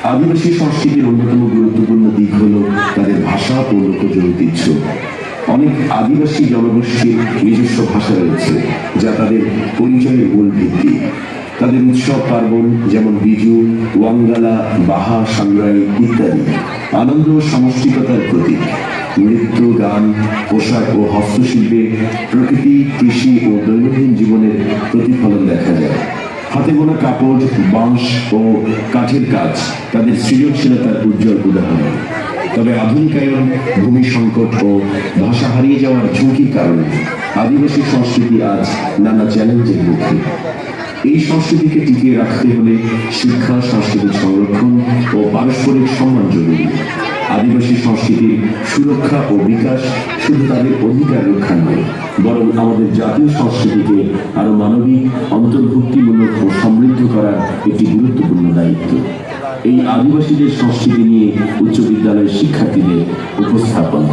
আদিবাসী সংস্কৃতির অন্যতম গুরুত্বপূর্ণ দিক হল তাদের ভাষা ও লোকজ ঐতিহ্য। অনেক আদিবাসী জনগোষ্ঠীর নিজস্ব ভাষা রয়েছে, যা তাদের পরিচয়ের মূল ভিত্তি। তাদের উৎসব পার্বণ যেমন বিজু, ওয়াঙ্গালা, বাহা, সাংরাই ইত্যাদি আনন্দ ও সামষ্টিকতার প্রতীক। নৃত্য, গান, পোশাক ও হস্তশিল্পে প্রকৃতি, কৃষি ও দৈনন্দিন জীবনের প্রতিফলন দেখা যায়। হাতে বোনা কাপড়, বাঁশ ও কাঠের কাজ তাদের সৃজনশীলতার উজ্জ্বল উদাহরণ। তবে আধুনিকায়ন, ভূমি সংকট ও ভাষা হারিয়ে যাওয়ার ঝুঁকির কারণে আদিবাসী সংস্কৃতি আজ নানা চ্যালেঞ্জের মুখে। এই সংস্কৃতিকে টিকিয়ে রাখতে হলে শিক্ষা, সাংস্কৃতিক সংরক্ষণ ও পারস্পরিক সম্মান জরুরি। আদিবাসী সংস্কৃতির সুরক্ষা ও বিকাশ শুধু তাদের অধিকার রক্ষা নয়, বরং আমাদের জাতীয় সংস্কৃতিকে আরো মানবিক, অন্তর্ভুক্তিমূলক ও সমৃদ্ধ করার একটি গুরুত্বপূর্ণ দায়িত্ব। এই আদিবাসীদের সংস্কৃতি নিয়ে উচ্চ বিদ্যালয়ের শিক্ষার্থীদের উপস্থাপন।